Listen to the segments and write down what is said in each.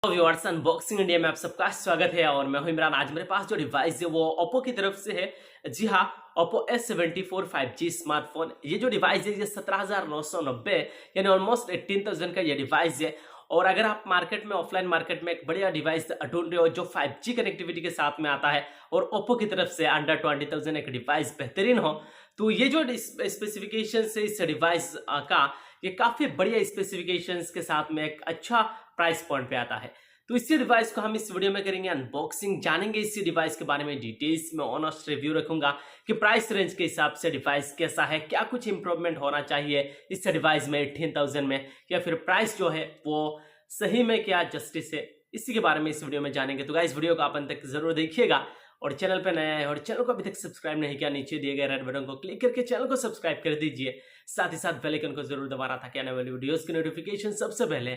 Viewers, unboxing India में आप सबका स्वागत है और मैं हूं इमरान। आज मेरे पास जो डिवाइस है वो ओप्पो की तरफ से है। जी हाँ, ओप्पो S74 5G स्मार्टफोन। ये जो डिवाइस है ये 17,990 यानी ऑलमोस्ट 18,000 का ये डिवाइस है। और अगर आप मार्केट में, ऑफलाइन मार्केट में एक बढ़िया डिवाइस ढूंढ रहे हो जो 5G कनेक्टिविटी के साथ में आता है और ओप्पो की तरफ से अंडर 20,000 एक डिवाइस बेहतरीन हो, तो ये जो स्पेसिफिकेशन है इस डिवाइस का, ये काफी बढ़िया स्पेसिफिकेशंस के साथ में एक अच्छा प्राइस पॉइंट पे आता है। तो इसी डिवाइस को हम इस वीडियो में करेंगे अनबॉक्सिंग, जानेंगे इसी डिवाइस के बारे में डिटेल्स में, ऑनेस्ट रिव्यू रखूंगा कि प्राइस रेंज के हिसाब से डिवाइस कैसा है, क्या कुछ इंप्रूवमेंट होना चाहिए इस डिवाइस में 18,000 में, या फिर प्राइस जो है वो सही में क्या जस्टिस है, इसी के बारे में इस वीडियो में जानेंगे। तो गाइस, वीडियो को आप अंत तक जरूर देखिएगा और चैनल पे नया है और चैनल को अभी तक सब्सक्राइब नहीं किया, नीचे दिए गए रेड बटन को क्लिक करके चैनल को सब्सक्राइब कर दीजिए। साथ ही साथ बेल आइकन को जरूर दबाना ताकि आने वाली वीडियोस की नोटिफिकेशन सबसे पहले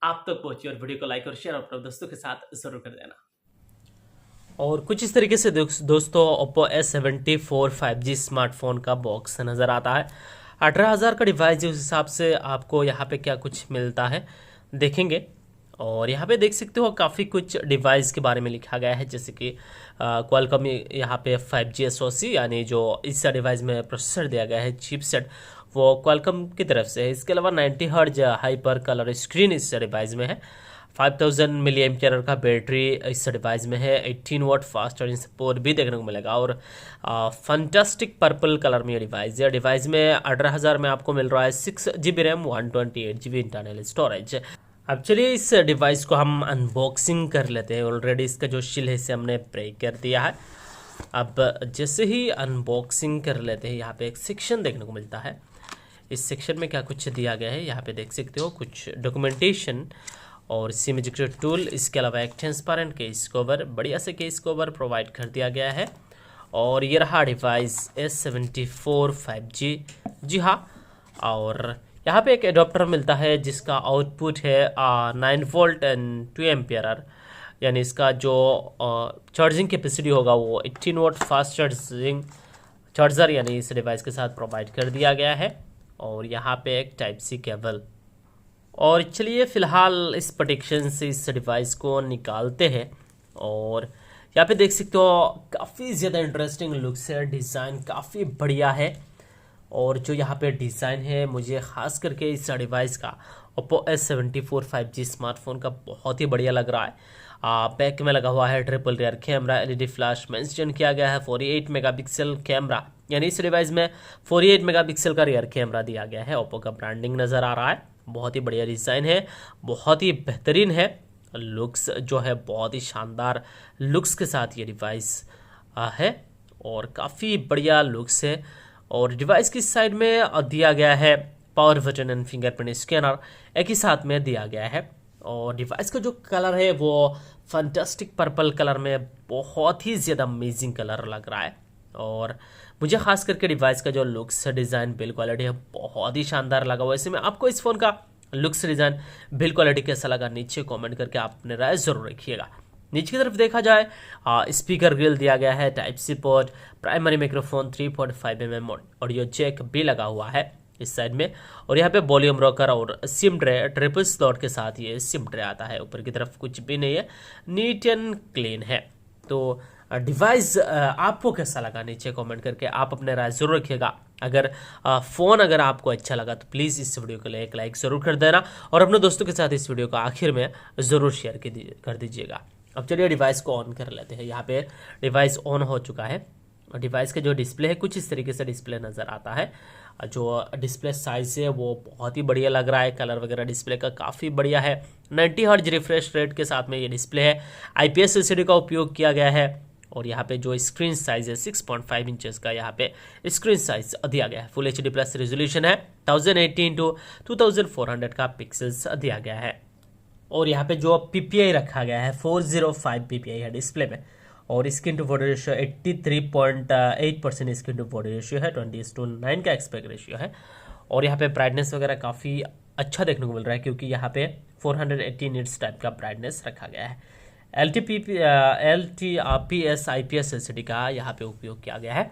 आप तक पहुंचे। और वीडियो को लाइक और शेयर अपने दोस्तों के साथ जरूर कर देना। और कुछ इस तरीके से दोस्तों ओप्पो S74 5G स्मार्टफोन का बॉक्स नज़र आता है। 18,000 का डिवाइस, उस हिसाब से आपको यहाँ पे क्या कुछ मिलता है देखेंगे। और यहाँ पे देख सकते हो काफ़ी कुछ डिवाइस के बारे में लिखा गया है, जैसे कि क्वालकॉम यहाँ पे 5G SoC यानी जो इस डिवाइस में प्रोसेसर दिया गया है, चिपसेट, वो क्वालकॉम की तरफ से है। इसके अलावा 90 हर्ट्ज हाइपर कलर स्क्रीन इस डिवाइस में है। 5000 मिली एम्पियर का बैटरी इस डिवाइस में है। 18 वाट फास्ट चार्जिंग सपोर्ट भी देखने को मिलेगा। और फंटास्टिक पर्पल कलर में ये डिवाइस है। डिवाइस में 18,000 में आपको मिल रहा है 6GB RAM, 128GB internal storage. अब चलिए इस डिवाइस को हम अनबॉक्सिंग कर लेते हैं। ऑलरेडी इसका जो शील है इसे हमने ब्रेक कर दिया है। अब जैसे ही अनबॉक्सिंग कर लेते हैं, यहाँ पे एक सेक्शन देखने को मिलता है। इस सेक्शन में क्या कुछ दिया गया है, यहाँ पे देख सकते हो कुछ डॉक्यूमेंटेशन और सिम इजेक्टर टूल। इसके अलावा एक ट्रांसपेरेंट केस कवर, बढ़िया से केस कवर प्रोवाइड कर दिया गया है। और ये रहा डिवाइस S74 5G। जी हाँ, और यहाँ पे एक एडाप्टर मिलता है जिसका आउटपुट है 9 वोल्ट एंड 2 एम्पियर, यानी इसका जो चार्जिंग कैपेसिटी होगा वो 18 वाट फास्ट चार्जिंग चार्जर यानी इस डिवाइस के साथ प्रोवाइड कर दिया गया है। और यहाँ पे एक टाइप सी केबल। और चलिए फिलहाल इस प्रोटेक्शन से इस डिवाइस को निकालते हैं। और यहाँ पे देख सकते हो काफ़ी ज़्यादा इंटरेस्टिंग लुक्स है, डिज़ाइन काफ़ी बढ़िया है। और जो यहाँ पे डिज़ाइन है मुझे ख़ास करके इस डिवाइस का ओप्पो S74 5G स्मार्टफोन का बहुत ही बढ़िया लग रहा है। बैक में लगा हुआ है triple rear camera, LED flash mention किया गया है। 48 मेगापिक्सल कैमरा, यानी इस डिवाइस में 48 मेगापिक्सल का रियर कैमरा दिया गया है। ओप्पो का ब्रांडिंग नज़र आ रहा है। बहुत ही बढ़िया डिज़ाइन है, बहुत ही बेहतरीन है। लुक्स जो है बहुत ही शानदार लुक्स के साथ ये डिवाइस है और काफ़ी बढ़िया लुक्स है। और डिवाइस की साइड में दिया गया है power button and fingerprint scanner एक ही साथ में दिया गया है। और डिवाइस का जो कलर है वो फंटास्टिक पर्पल कलर में बहुत ही ज़्यादा अमेजिंग कलर लग रहा है। और मुझे खास करके डिवाइस का जो लुक्स डिज़ाइन बिल्ड क्वालिटी है बहुत ही शानदार लगा। वैसे में आपको इस फ़ोन का लुक्स डिज़ाइन बिल्ड क्वालिटी कैसा लगा, नीचे कमेंट करके आप अपने राय ज़रूर रखिएगा। नीचे की तरफ देखा जाए स्पीकर ग्रिल दिया गया है, type C port, primary microphone, 3.5mm audio jack भी लगा हुआ है इस साइड में। और यहाँ पे वॉल्यूम रॉकर और सिम ट्रे, ट्रिपल स्लॉट के साथ ये सिम ट्रे आता है। ऊपर की तरफ कुछ भी नहीं है, नीट एंड क्लीन है। तो डिवाइस आपको कैसा लगा नीचे कमेंट करके आप अपने राय जरूर रखिएगा। अगर फ़ोन अगर आपको अच्छा लगा तो प्लीज़ इस वीडियो के लिए एक लाइक ज़रूर कर देना और अपने दोस्तों के साथ इस वीडियो को आखिर में ज़रूर शेयर कर दीजिएगा। अब चलिए डिवाइस को ऑन कर लेते हैं। यहाँ पे डिवाइस ऑन हो चुका है। डिवाइस का जो डिस्प्ले है कुछ इस तरीके से डिस्प्ले नज़र आता है। जो डिस्प्ले साइज़ है वो बहुत ही बढ़िया लग रहा है। कलर वगैरह डिस्प्ले का काफ़ी बढ़िया है। 90 हर्ट्ज रिफ्रेश रेट के साथ में ये डिस्प्ले है। IPS LCD का उपयोग किया गया है। और यहाँ पे जो स्क्रीन साइज़ है 6.5 इंचेस का यहाँ पे स्क्रीन साइज दिया गया है। फुल HD प्लस रेजोल्यूशन है। 1080x2400 का पिक्सल्स दिया गया है। और यहाँ पे जो PPI रखा गया है 405 PPI है डिस्प्ले में। और screen to body ratio 83.8% screen to body ratio है। 20:9 का एस्पेक्ट रेशियो है। और यहाँ पे ब्राइटनेस वगैरह काफ़ी अच्छा देखने को मिल रहा है क्योंकि यहाँ पे 480 निट्स टाइप का ब्राइटनेस रखा गया है। LTPS IPS LCD का यहाँ पे उपयोग किया गया है।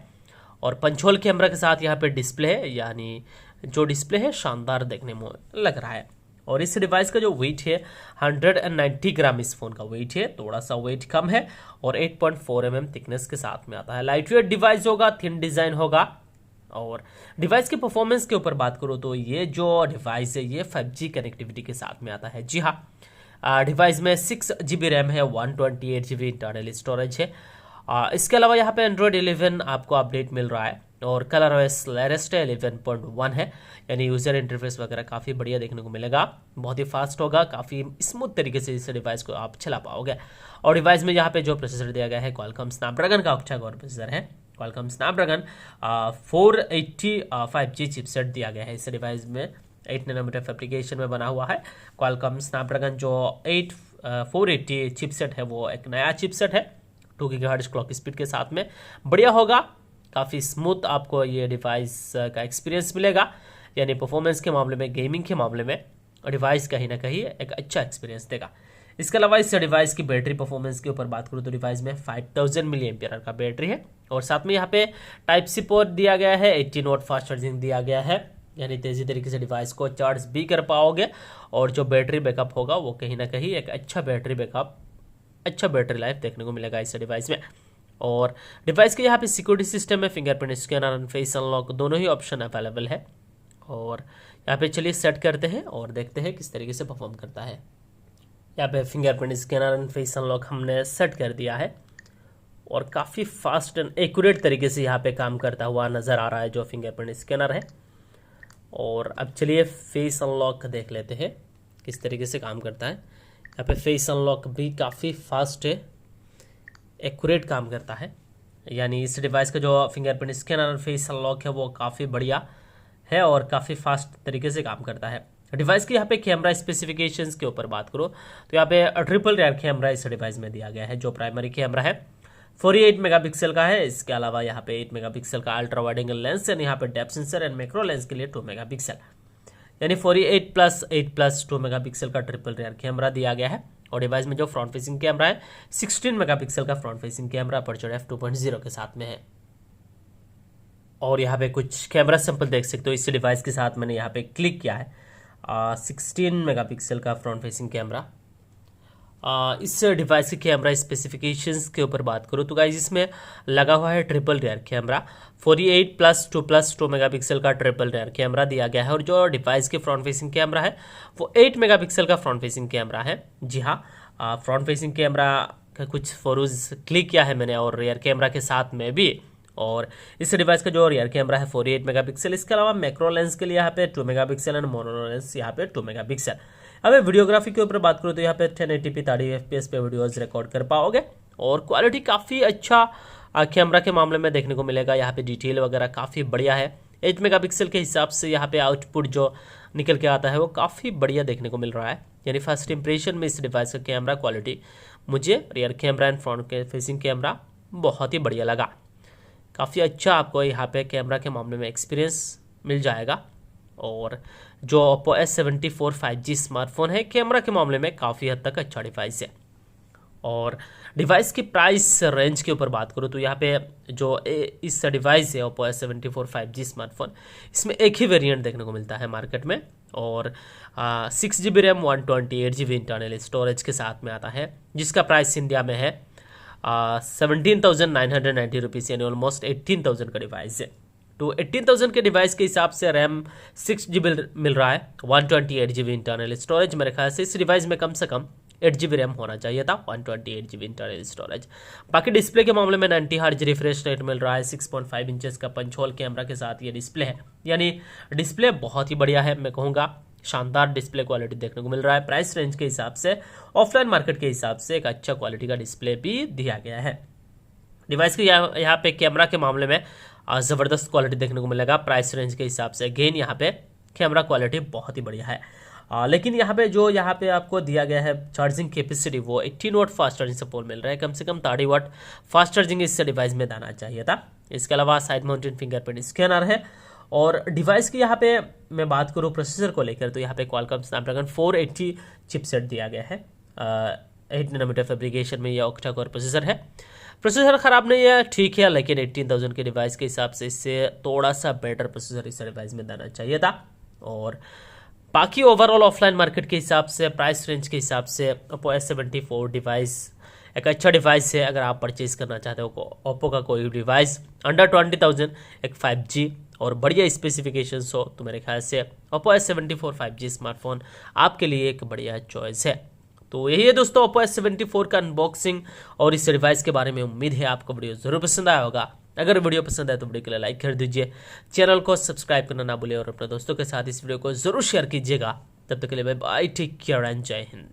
और पंचोल कैमरा के साथ यहाँ पे डिस्प्ले है, यानी जो डिस्प्ले है शानदार देखने में लग रहा है। और इस डिवाइस का जो वेट है 190 ग्राम इस फोन का वेट है, थोड़ा सा वेट कम है और 8.4 mm थिकनेस के साथ में आता है। लाइट वेट डिवाइस होगा, थिन डिजाइन होगा। और डिवाइस के परफॉर्मेंस के ऊपर बात करूँ तो ये जो डिवाइस है ये 5G कनेक्टिविटी के साथ में आता है। जी हाँ, डिवाइस में 6 GB रैम है, 128 GB इंटरनल स्टोरेज है। इसके अलावा यहाँ पे एंड्रॉयड 11 आपको अपडेट मिल रहा है और कलर OS लेटेस्ट 11.1 है, यानी यूजर इंटरफेस वगैरह काफ़ी बढ़िया देखने को मिलेगा, बहुत ही फास्ट होगा, काफ़ी स्मूथ तरीके से इस डिवाइस को आप चला पाओगे। और डिवाइस में यहाँ पे जो प्रोसेसर दिया गया है क्वालकॉम स्नैपड्रैगन का ऑक्टा कोर प्रोसेसर है, क्वालकॉम स्नैपड्रैगन 480 5G चिपसेट दिया गया है इस डिवाइस में, 8 नैनोमीटर फैब्रिकेशन में बना हुआ है। क्वालकॉम स्नैपड्रैगन जो 480 चिपसेट है वो एक नया चिपसेट है, 2 GHz क्लॉक स्पीड के साथ में बढ़िया होगा, काफ़ी स्मूथ आपको ये डिवाइस का एक्सपीरियंस मिलेगा, यानी परफॉर्मेंस के मामले में, गेमिंग के मामले में डिवाइस कहीं ना कहीं एक अच्छा एक्सपीरियंस देगा। इसके अलावा इस डिवाइस की बैटरी परफॉर्मेंस के ऊपर बात करूँ तो डिवाइस में 5000 mAh का बैटरी है और साथ में यहाँ पे टाइप सी पोर्ट दिया गया है, 18 वाट फास्ट चार्जिंग दिया गया है, यानी तेज़ी तरीके से डिवाइस को चार्ज भी कर पाओगे और जो बैटरी बैकअप होगा वो कहीं ना कहीं एक अच्छा बैटरी बैकअप, अच्छा बैटरी लाइफ देखने को मिलेगा इस डिवाइस में। और डिवाइस के यहाँ पे सिक्योरिटी सिस्टम में fingerprint scanner and face unlock दोनों ही ऑप्शन अवेलेबल है। और यहाँ पे चलिए सेट करते हैं और देखते हैं किस तरीके से परफॉर्म करता है। यहाँ पे fingerprint scanner and face unlock हमने सेट कर दिया है और काफ़ी फास्ट एंड एक्यूरेट तरीके से यहाँ पे काम करता हुआ नज़र आ रहा है जो फिंगरप्रिंट स्कैनर है। और अब चलिए फेस अनलॉक देख लेते हैं किस तरीके से काम करता है। यहाँ पे फेस अनलॉक भी काफ़ी फास्ट है, एक्यूरेट काम करता है, यानी इस डिवाइस का जो फिंगरप्रिंट स्कैनर और फेस अनलॉक है वो काफ़ी बढ़िया है और काफ़ी फास्ट तरीके से काम करता है। डिवाइस के यहाँ पे कैमरा स्पेसिफिकेशंस के ऊपर बात करो तो यहाँ पे ट्रिपल रेयर कैमरा इस डिवाइस में दिया गया है। जो प्राइमरी कैमरा है 48 मेगापिक्सल का है, इसके अलावा यहाँ पे 8 मेगापिक्सल का ultra wide angle lens and यहाँ पे depth sensor and macro lens के लिए 2 मेगापिक्सल, यानी 48+8+2 मेगापिक्सल का ट्रिपल रेयर कैमरा दिया गया है। और डिवाइस में जो फ्रंट फेसिंग कैमरा है 16 मेगापिक्सल का front facing camera aperture f2.0 के साथ में है। और यहाँ पे कुछ कैमरा सैंपल देख सकते हो, इस डिवाइस के साथ मैंने यहाँ पे क्लिक किया है। 16 मेगापिक्सल का फ्रंट फेसिंग कैमरा। इस डिवाइस के कैमरा स्पेसिफिकेशंस के ऊपर बात करूँ तो गाइस इसमें लगा हुआ है ट्रिपल रेयर कैमरा, 48+2+2 मेगापिक्सल का ट्रिपल रेयर कैमरा दिया गया है। और जो डिवाइस के फ्रंट फेसिंग कैमरा है वो 8 मेगापिक्सल का फ्रंट फेसिंग कैमरा है। जी हाँ, फ्रंट फेसिंग कैमरा का कुछ फोटोज क्लिक किया है मैंने और रेयर कैमरा के साथ में भी। और इस डिवाइस का जो रियर कैमरा है 48 मेगापिक्सल, इसके अलावा मैक्रो लेंस के लिए यहाँ पे 2 मेगापिक्सल एंड मोनो लेंस यहाँ पे 2 मेगापिक्सल। अब वीडियोग्राफी के ऊपर बात करूँ तो यहाँ पे 1080p 30 FPS पे वीडियोस रिकॉर्ड कर पाओगे और क्वालिटी काफ़ी अच्छा कैमरा के मामले में देखने को मिलेगा। यहाँ पे डिटेल वगैरह काफ़ी बढ़िया है, 8 मेगापिक्सल के हिसाब से यहाँ पे आउटपुट जो निकल के आता है वो काफ़ी बढ़िया देखने को मिल रहा है। यानी फर्स्ट इंप्रेशन में इस डिवाइस का कैमरा क्वालिटी मुझे rear camera and front facing camera बहुत ही बढ़िया लगा। काफ़ी अच्छा आपको यहाँ पे कैमरा के मामले में एक्सपीरियंस मिल जाएगा। और जो Oppo S74 5G स्मार्टफोन है कैमरा के मामले में काफ़ी हद तक अच्छा डिवाइस है। और डिवाइस की प्राइस रेंज के ऊपर बात करूँ तो यहाँ पे जो इस डिवाइस है Oppo S74 5G स्मार्टफोन, इसमें एक ही वेरिएंट देखने को मिलता है मार्केट में और 6GB RAM 128GB internal storage के साथ में आता है, जिसका प्राइस इंडिया में है 17,990 रुपीज़, यानी ऑलमोस्ट 18,000 का डिवाइस है। तो 18,000 के डिवाइस के हिसाब से रैम 6GB मिल रहा है, 128GB इंटरनल स्टोरेज। मेरे ख्याल से इस डिवाइस में कम से कम 8GB रैम होना चाहिए था, 128GB इंटरनल स्टोरेज। बाकी डिस्प्ले के मामले में 90 हर्ट्ज रिफ्रेश रेट मिल रहा है, 6.5 इंचेस का पंच होल कैमरा के साथ ये डिस्प्ले है, यानी डिस्प्ले बहुत ही बढ़िया है, मैं कहूँगा शानदार डिस्प्ले क्वालिटी देखने को मिल रहा है। प्राइस रेंज के हिसाब से, ऑफलाइन मार्केट के हिसाब से एक अच्छा क्वालिटी का डिस्प्ले भी दिया गया है। डिवाइस के यहाँ पे कैमरा के मामले में ज़बरदस्त क्वालिटी देखने को मिलेगा प्राइस रेंज के हिसाब से। अगेन यहाँ पे कैमरा क्वालिटी बहुत ही बढ़िया है। लेकिन यहाँ पे आपको दिया गया है चार्जिंग कैपेसिटी वो 18 वाट फास्ट चार्जिंग सपोर्ट मिल रहा है, कम से कम 30 वाट फास्ट चार्जिंग इस डिवाइस में देना चाहिए था। इसके अलावा साइड माउंटेड फिंगरप्रिंट स्कैनर है। और डिवाइस की यहाँ पे मैं बात करूँ प्रोसेसर को लेकर तो यहाँ पे क्वालकॉम स्नैपड्रैगन 480 चिपसेट दिया गया है, 8 नैनोमीटर फैब्रिकेशन में यह ऑक्टा कोर प्रोसेसर है। प्रोसेसर ख़राब नहीं है, ठीक है, लेकिन 18,000 के डिवाइस के हिसाब से इससे थोड़ा सा बेटर प्रोसेसर इस डिवाइस में देना चाहिए था। और बाकी ओवरऑल ऑफलाइन मार्केट के हिसाब से, प्राइस रेंज के हिसाब से ओप्पो S74 डिवाइस एक अच्छा डिवाइस है। अगर आप परचेज करना चाहते हो ओप्पो का कोई डिवाइस अंडर 20,000, एक 5G और बढ़िया स्पेसिफिकेशंस हो, तो मेरे ख्याल से ओप्पो S74 5G स्मार्टफोन आपके लिए एक बढ़िया चॉइस है। तो यही है दोस्तों ओप्पो S74 का अनबॉक्सिंग और इस डिवाइस के बारे में। उम्मीद है आपको वीडियो जरूर पसंद आया होगा। अगर वीडियो पसंद आए तो वीडियो के लिए लाइक कर दीजिए, चैनल को सब्सक्राइब करना ना भूलिए और अपने दोस्तों के साथ इस वीडियो को जरूर शेयर कीजिएगा। तब तक के लिए bye bye, take care and Jai Hind.